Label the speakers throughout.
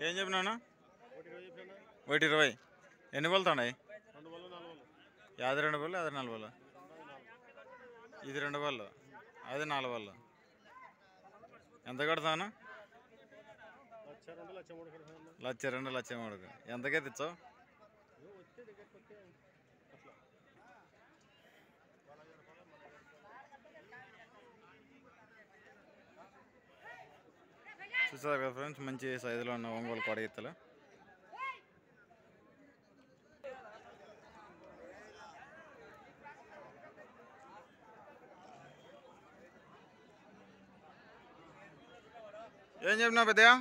Speaker 1: ఏం చెప్పినా? 120. ఎన్ని బళ్ళు ఉన్నాయి? యాది 2 బళ్ళు, అది 4 బళ్ళు. ఇది 2 బళ్ళు, అది 4 బళ్ళు. ఎంత కడతాను? 1,02,00,000, 1,03,000. ఎంతకైతే ఇచ్చావు? చూసారు కదా ఫ్రెండ్స్, మంచి సైజులో ఉన్న ఒంగోలు కోడగిత్తలు. ఏం చెప్పినా పెద్దగా?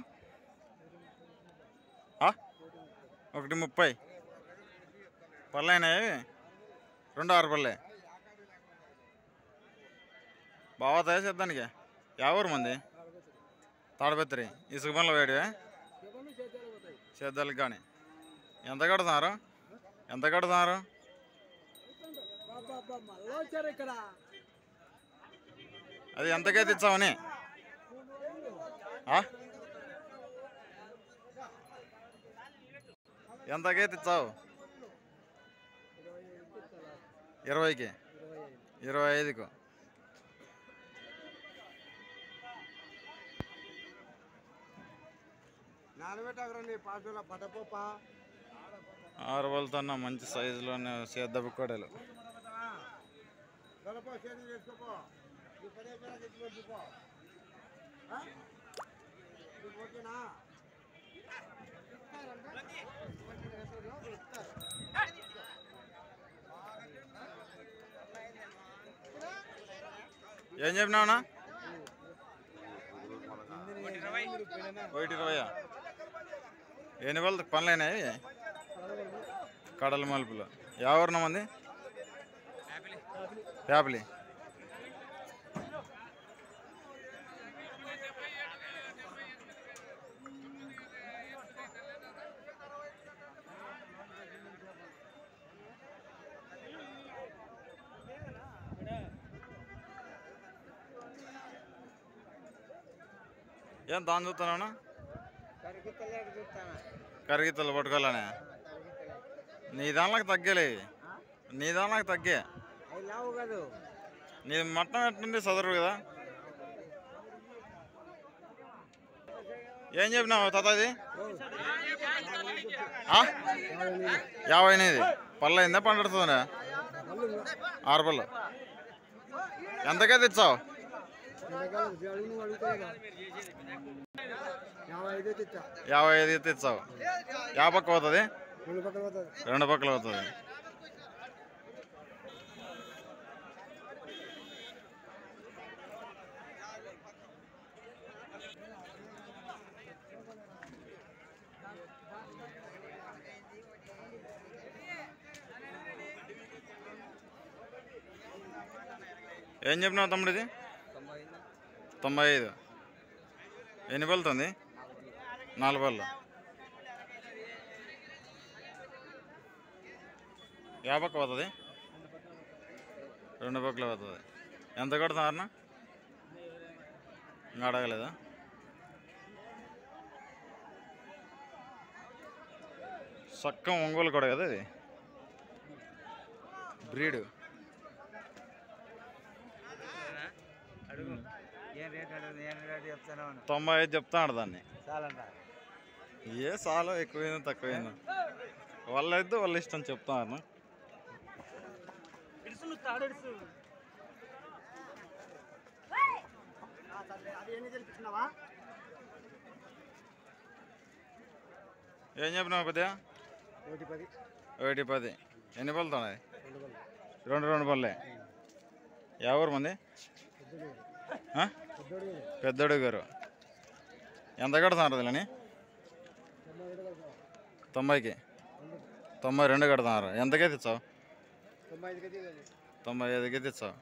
Speaker 1: 1,30. పళ్ళు అయినాయి, 2 6 పళ్ళే. బాగుతాయా చేద్దానికి? ఎవరు మంది? తాడపత్రి. ఇసుక పనులు వేడివే చేద్దానికి కానీ. ఎంత కడుతున్నారు? ఎంత కడుతున్నారు? అది ఎంతకైతే ఇచ్చావని? ఎంతకైతే ఇచ్చావు? 20కి, 25కు. ఆరువలతో మంచి సైజులోనే సేద్దపు కోడలు. ఏం చెప్పినావునా? 1,20. ఎన్ని వాళ్ళ పనులైనాయి? కడల మలుపులు. ఎవరిన మంది? ఫ్యామిలీ. ఏం దాని చూస్తున్నావునా? కరిగిత్తలు పట్టుకోవాలనే. నీ దానిలోకి తగ్గలే, నీ దానిలోకి తగ్గే. నీ మట్టం ఎట్టుంది? చదరు కదా. ఏం చెప్పినావు తాతది? 58. పళ్ళు అయిందా? పండుతుందా? 6 పళ్ళు. ఎంతకైతే ఇచ్చావు? 55 అయితే ఇచ్చావు. యా పక్క అవుతుంది? 2 పక్కలు అవుతుంది. ఏం చెప్పినావు తమ్ముడు? ఇది 95. ఎన్ని పళ్ళుతుంది? 4 పళ్ళు. యా పక్క అవుతుంది? 2 పక్కలు అవుతుంది. ఎంత కడుతున్నారన్నా? ఇంకా అడగలేదా? సక్కం ఒంగోలు కూడా కదా ఇది బ్రీడ్. 95 చెప్తాడు దాన్ని. ఏ చాలా ఎక్కువైందో తక్కువైందో వాళ్ళైతే వాళ్ళ ఇష్టం చెప్తాను. ఏం చెప్పినావు పెద్దగా? 1,10. ఎన్ని పళ్ళుతున్నాయి? 2 పళ్ళే. ఎవరు మంది? పెద్దోడు గారు. ఎంత కడుతున్నారు దీని? 90కి, 92 కడుతున్నారు. ఎంతకైతే ఇచ్చావు? 95కి ఇచ్చావు.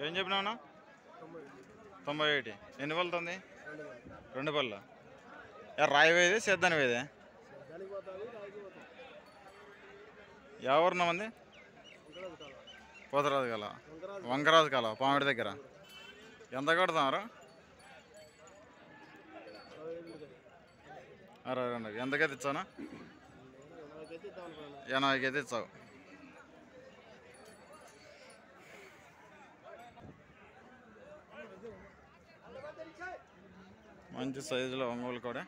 Speaker 1: ఏం చెప్పినావునా? 91. ఎన్ని పళ్ళు ఉంది? 2 పళ్ళు. రాయివేది సేద్దానివేది? ఎవరున్నా మంది? పోతరాజు కల, వంకరాజు కల, పామిడి దగ్గర. ఎంత కడతారు? 62. ఎంతకైతే ఇచ్చానా? 80కి అయితే ఇచ్చావు. మంచి సైజులో ఒంగోలు కూడా.